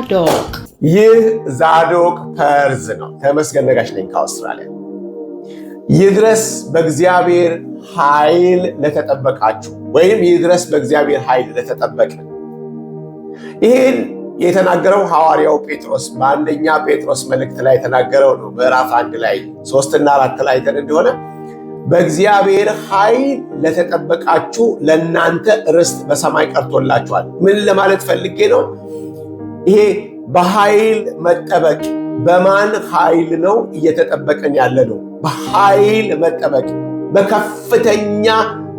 ዛዶቅ። ይህ ዛዶቅ ፐርዝ ነው። ተመስገን ነጋሽ ነኝ ከአውስትራሊያ። ይድረስ በእግዚአብሔር ኃይል ለተጠበቃችሁ ወይም ይድረስ በእግዚአብሔር ኃይል ለተጠበቀ። ይህን የተናገረው ሐዋርያው ጴጥሮስ በአንደኛ ጴጥሮስ መልእክት ላይ የተናገረው ነው። ምዕራፍ 1 ላይ 3 እና 4 ላይ እንደሆነ በእግዚአብሔር ኃይል ለተጠበቃችሁ ለእናንተ ርስት በሰማይ ቀርቶላችኋል። ምን ለማለት ፈልጌ ነው? ይሄ በኃይል መጠበቅ በማን ኃይል ነው እየተጠበቀን ያለ ነው? በኃይል መጠበቅ፣ በከፍተኛ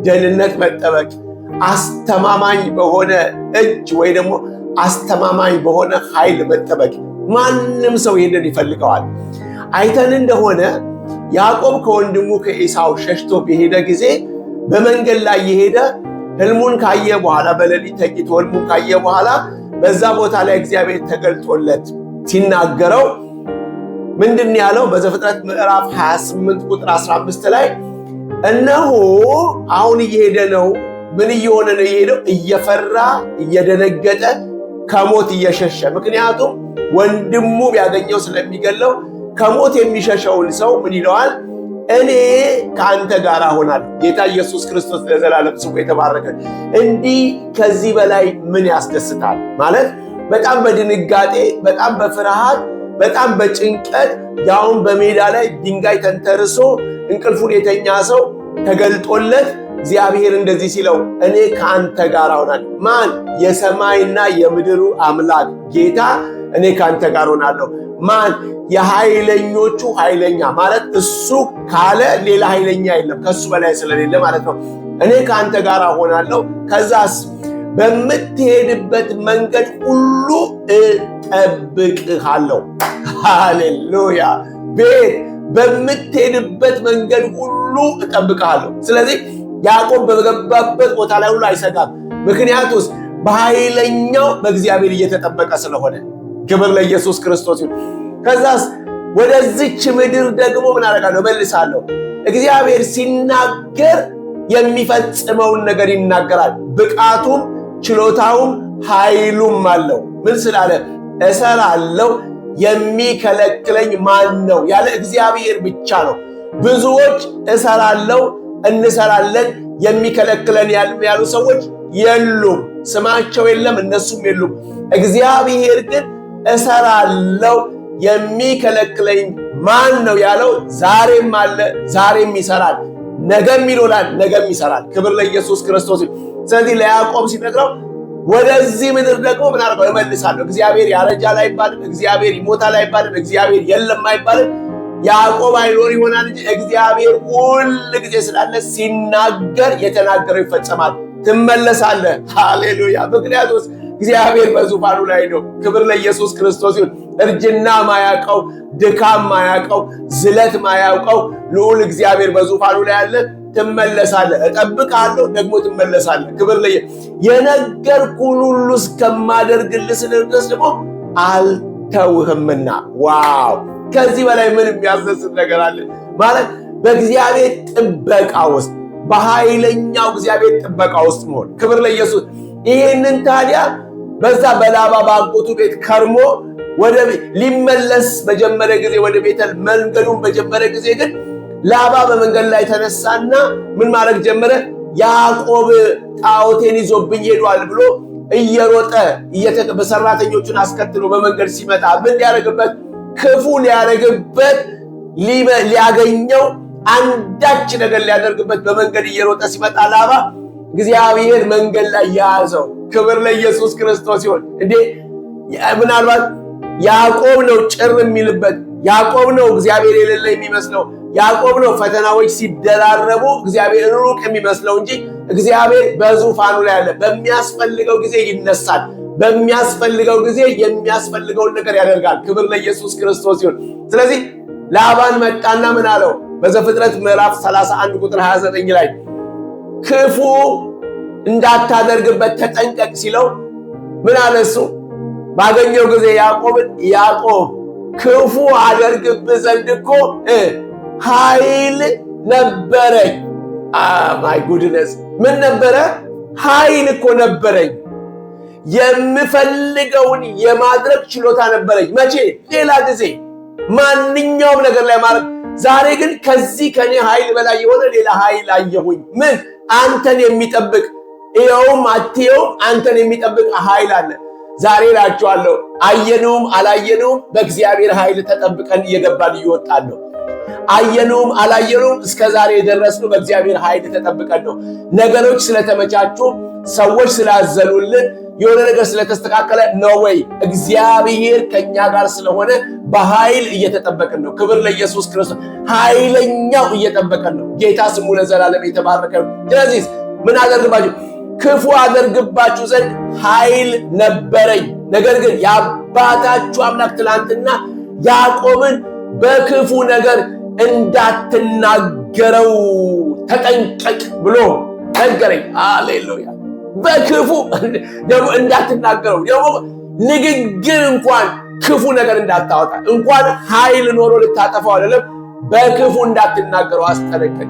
ደህንነት መጠበቅ፣ አስተማማኝ በሆነ እጅ ወይ ደግሞ አስተማማኝ በሆነ ኃይል መጠበቅ። ማንም ሰው ይሄንን ይፈልገዋል። አይተን እንደሆነ ያዕቆብ ከወንድሙ ከኤሳው ሸሽቶ በሄደ ጊዜ በመንገድ ላይ የሄደ ህልሙን ካየ በኋላ በሌሊት ተኝቶ ህልሙን ካየ በኋላ በዛ ቦታ ላይ እግዚአብሔር ተገልጦለት ሲናገረው ምንድን ያለው? በዘፍጥረት ምዕራፍ 28 ቁጥር 15 ላይ እነሆ አሁን እየሄደ ነው። ምን እየሆነ ነው የሄደው? እየፈራ እየደነገጠ ከሞት እየሸሸ። ምክንያቱም ወንድሙ ቢያገኘው ስለሚገለው ከሞት የሚሸሸውን ሰው ምን ይለዋል? እኔ ከአንተ ጋር ሆናለሁ። ጌታ ኢየሱስ ክርስቶስ ለዘላለም ስሙ የተባረከ። እንዲህ ከዚህ በላይ ምን ያስደስታል? ማለት በጣም በድንጋጤ በጣም በፍርሃት በጣም በጭንቀት ያውን በሜዳ ላይ ድንጋይ ተንተርሶ እንቅልፉን የተኛ ሰው ተገልጦለት እግዚአብሔር እንደዚህ ሲለው እኔ ከአንተ ጋር ሆናለሁ። ማን? የሰማይና የምድሩ አምላክ ጌታ እኔ ከአንተ ጋር ሆናለሁ። ማን? የኃይለኞቹ ኃይለኛ ማለት እሱ ካለ ሌላ ኃይለኛ የለም ከሱ በላይ ስለሌለ ማለት ነው። እኔ ከአንተ ጋር ሆናለሁ። ከዛስ በምትሄድበት መንገድ ሁሉ እጠብቅሃለሁ። ሃሌሉያ! ቤት በምትሄድበት መንገድ ሁሉ እጠብቅሃለሁ። ስለዚህ ያዕቆብ በገባበት ቦታ ላይ ሁሉ አይሰጋም። ምክንያቱስ በኃይለኛው በእግዚአብሔር እየተጠበቀ ስለሆነ። ክብር ለኢየሱስ ክርስቶስ ይሁን። ከዛስ ወደዚች ምድር ደግሞ ምን አደርጋለሁ? እመልሳለሁ። እግዚአብሔር ሲናገር የሚፈጽመውን ነገር ይናገራል። ብቃቱም ችሎታውም ኃይሉም አለው። ምን ስላለ? እሰራለሁ፣ የሚከለክለኝ ማን ነው ያለ እግዚአብሔር ብቻ ነው። ብዙዎች እሰራለሁ እንሰራለን የሚከለክለን ያሉ ሰዎች የሉም። ስማቸው የለም፣ እነሱም የሉም። እግዚአብሔር ግን እሰራለሁ የሚከለክለኝ ማን ነው ያለው ዛሬም አለ፣ ዛሬም ይሰራል፣ ነገም ይኖራል፣ ነገም ይሰራል። ክብር ለኢየሱስ ክርስቶስ። ስለዚህ ለያዕቆብ ሲነግረው ወደዚህ ምድር ደግሞ ምን አድርገው? እመልሳለሁ። እግዚአብሔር ያረጃል አይባልም፣ እግዚአብሔር ይሞታል አይባልም፣ እግዚአብሔር የለም አይባልም። ያዕቆብ አይኖር ይሆናል እንጂ እግዚአብሔር ሁል ጊዜ ስላለ ሲናገር የተናገረው ይፈጸማል። ትመለሳለህ። ሃሌሉያ! ምክንያቱም እግዚአብሔር በዙፋኑ ላይ ነው። ክብር ለኢየሱስ ክርስቶስ ይሁን። እርጅና ማያውቀው፣ ድካም ማያውቀው፣ ዝለት ማያውቀው ልዑል እግዚአብሔር በዙፋኑ ላይ አለ። ትመለሳለህ። እጠብቅሃለሁ፣ ደግሞ ትመለሳለህ። ክብር የነገርኩህን ሁሉ እስከማደርግልህ ድረስ ደግሞ አልተውህምና። ዋው! ከዚህ በላይ ምን የሚያስደስት ነገር አለ? ማለት በእግዚአብሔር ጥበቃ ውስጥ በኃይለኛው እግዚአብሔር ጥበቃ ውስጥ መሆን። ክብር ለኢየሱስ። ይህንን ታዲያ በዛ በላባ ባጎቱ ቤት ከርሞ ወደ ሊመለስ በጀመረ ጊዜ ወደ ቤተል መንገዱን በጀመረ ጊዜ ግን ላባ በመንገድ ላይ ተነሳና ምን ማድረግ ጀመረ? ያዕቆብ ጣዖቴን ይዞብኝ ሄዷል ብሎ እየሮጠ በሰራተኞቹን አስከትሎ በመንገድ ሲመጣ ምን ሊያደርግበት? ክፉ ሊያደርግበት፣ ሊያገኘው አንዳች ነገር ሊያደርግበት በመንገድ እየሮጠ ሲመጣ ላባ እግዚአብሔር መንገድ ላይ ያዘው። ክብር ለኢየሱስ ክርስቶስ ይሁን። እንዴ ምናልባት ያዕቆብ ነው ጭር የሚልበት፣ ያዕቆብ ነው እግዚአብሔር የሌለ የሚመስለው፣ ያዕቆብ ነው ፈተናዎች ሲደራረቡ እግዚአብሔር ሩቅ የሚመስለው እንጂ እግዚአብሔር በዙፋኑ ላይ አለ። በሚያስፈልገው ጊዜ ይነሳል። በሚያስፈልገው ጊዜ የሚያስፈልገውን ነገር ያደርጋል። ክብር ለኢየሱስ ክርስቶስ ይሁን። ስለዚህ ላባን መጣና ምን አለው? በዘፍጥረት ምዕራፍ 31 ቁጥር 29 ላይ ክፉ እንዳታደርግበት ተጠንቀቅ ሲለው ምን አለ? እሱ ባገኘው ጊዜ ያዕቆብን ያዕቆብ ክፉ አደርግብህ ዘንድ እኮ ኃይል ነበረኝ። ማይ ጉድነስ! ምን ነበረ? ኃይል እኮ ነበረኝ። የምፈልገውን የማድረግ ችሎታ ነበረኝ። መቼ? ሌላ ጊዜ ማንኛውም ነገር ላይ ማለት። ዛሬ ግን ከዚህ ከኔ ኃይል በላይ የሆነ ሌላ ኃይል አየሁኝ። ምን? አንተን የሚጠብቅ ይኸውም አትየውም አንተን የሚጠብቅ ኃይል አለ። ዛሬ እላችኋለሁ አየነውም አላየነውም በእግዚአብሔር ኃይል ተጠብቀን እየገባን እየወጣን ነው። አየነውም አላየነውም እስከ ዛሬ የደረስነው በእግዚአብሔር ኃይል ተጠብቀን ነው። ነገሮች ስለተመቻቹ፣ ሰዎች ስላዘኑልን፣ የሆነ ነገር ስለተስተካከለ ነው ወይ? እግዚአብሔር ከኛ ጋር ስለሆነ በኃይል እየተጠበቅን ነው። ክብር ለኢየሱስ ክርስቶስ። ኃይለኛው እየጠበቀን ነው። ጌታ ስሙ ለዘላለም የተባረከ ነው። ስለዚህ ምን አደርግባችሁ? ክፉ አደርግባችሁ ዘንድ ኃይል ነበረኝ። ነገር ግን የአባታችሁ አምላክ ትላንትና ያዕቆብን በክፉ ነገር እንዳትናገረው ተጠንቀቅ ብሎ ነገረኝ። ሃሌሉያ! በክፉ ደግሞ እንዳትናገረው፣ ደግሞ ንግግር እንኳን ክፉ ነገር እንዳታወጣ፣ እንኳን ኃይል ኖሮ ልታጠፋው አይደለም፣ በክፉ እንዳትናገረው አስጠነቀቅ።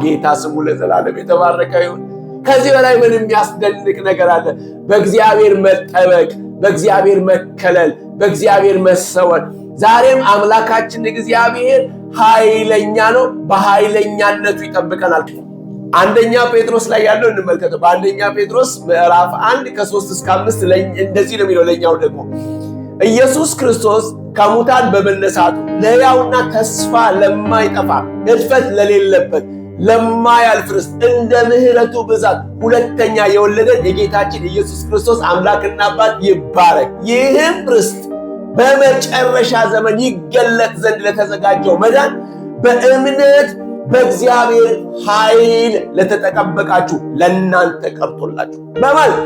ጌታ ስሙ ለዘላለም የተባረከ ይሁን። ከዚህ በላይ ምን የሚያስደንቅ ነገር አለ? በእግዚአብሔር መጠበቅ፣ በእግዚአብሔር መከለል፣ በእግዚአብሔር መሰወር። ዛሬም አምላካችን እግዚአብሔር ኃይለኛ ነው። በኃይለኛነቱ ይጠብቀናል። አንደኛ ጴጥሮስ ላይ ያለው እንመልከተው። በአንደኛ ጴጥሮስ ምዕራፍ 1 ከ3 እስከ 5 እንደዚህ ነው የሚለው። ለኛው ደግሞ ኢየሱስ ክርስቶስ ከሙታን በመነሳቱ ለሕያውና ተስፋ ለማይጠፋ እድፈት ለሌለበት ለማያልፍ ርስት እንደ ምሕረቱ ብዛት ሁለተኛ የወለደን የጌታችን ኢየሱስ ክርስቶስ አምላክና አባት ይባረክ። ይህም ርስት በመጨረሻ ዘመን ይገለጥ ዘንድ ለተዘጋጀው መዳን በእምነት በእግዚአብሔር ኃይል ለተጠበቃችሁ ለእናንተ ቀርቶላችሁ በማለት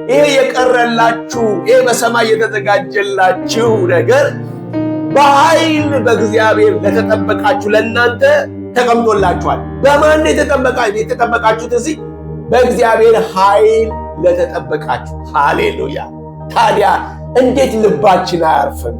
ይሄ የቀረላችሁ ይሄ በሰማይ የተዘጋጀላችሁ ነገር በኃይል በእግዚአብሔር ለተጠበቃችሁ ለእናንተ ተቀምጦላችኋል። በማን የተጠበቃችሁት? እዚህ በእግዚአብሔር ኃይል ለተጠበቃችሁ። ሃሌሉያ! ታዲያ እንዴት ልባችን አያርፍም?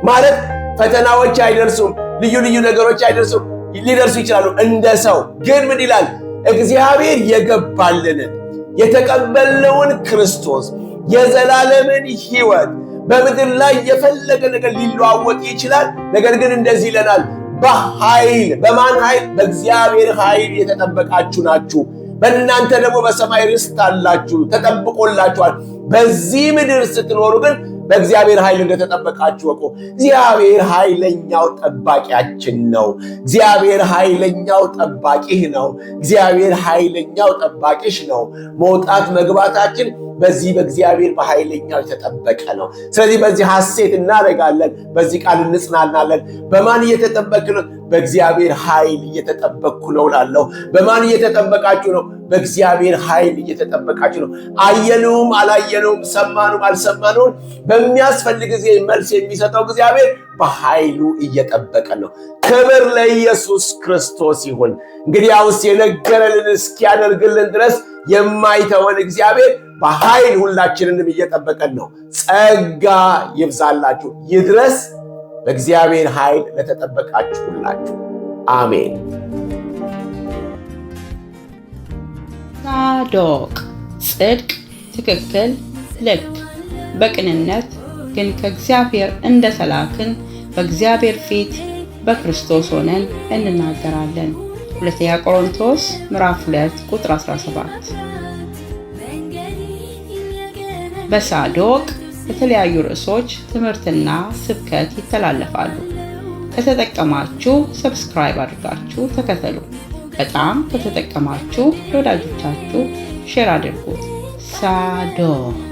ማለት ፈተናዎች አይደርሱም፣ ልዩ ልዩ ነገሮች አይደርሱም፣ ሊደርሱ ይችላሉ እንደ ሰው። ግን ምን ይላል? እግዚአብሔር የገባልንን የተቀበልነውን ክርስቶስ የዘላለምን ሕይወት በምድር ላይ የፈለገ ነገር ሊለዋወጥ ይችላል። ነገር ግን እንደዚህ ይለናል፣ በኃይል በማን ኃይል? በእግዚአብሔር ኃይል የተጠበቃችሁ ናችሁ። በእናንተ ደግሞ በሰማይ ርስት አላችሁ፣ ተጠብቆላችኋል። በዚህ ምድር ስትኖሩ ግን በእግዚአብሔር ኃይል እንደተጠበቃችሁ ወቁ። እግዚአብሔር ኃይለኛው ጠባቂያችን ነው። እግዚአብሔር ኃይለኛው ጠባቂህ ነው። እግዚአብሔር ኃይለኛው ጠባቂሽ ነው። መውጣት መግባታችን በዚህ በእግዚአብሔር በኃይለኛው የተጠበቀ ነው። ስለዚህ በዚህ ሐሴት እናደርጋለን፣ በዚህ ቃል እንጽናናለን። በማን እየተጠበቅ ነው? በእግዚአብሔር ኃይል እየተጠበቅኩ ነው እላለሁ። በማን እየተጠበቃችሁ ነው? በእግዚአብሔር ኃይል እየተጠበቃችሁ ነው። አየነውም አላየነውም፣ ሰማነውም አልሰማነውም በሚያስፈልግ ጊዜ መልስ የሚሰጠው እግዚአብሔር በኃይሉ እየጠበቀ ነው። ክብር ለኢየሱስ ክርስቶስ ይሁን። እንግዲያውስ የነገረንን እስኪያደርግልን ድረስ የማይተወን እግዚአብሔር በኃይል ሁላችንንም እየጠበቀን ነው። ጸጋ ይብዛላችሁ ይድረስ በእግዚአብሔር ኃይል ለተጠበቃችሁ ሁላችሁ አሜን። ሳዶቅ ጽድቅ፣ ትክክል፣ ልክ፣ በቅንነት ግን ከእግዚአብሔር እንደተላክን በእግዚአብሔር ፊት በክርስቶስ ሆነን እንናገራለን። ሁለተኛ ቆሮንቶስ ምዕራፍ 2 ቁጥር 17። በሳዶቅ የተለያዩ ርዕሶች ትምህርትና ስብከት ይተላለፋሉ። ከተጠቀማችሁ ሰብስክራይብ አድርጋችሁ ተከተሉ። በጣም ከተጠቀማችሁ ለወዳጆቻችሁ ሼር አድርጉት። ሳዶቅ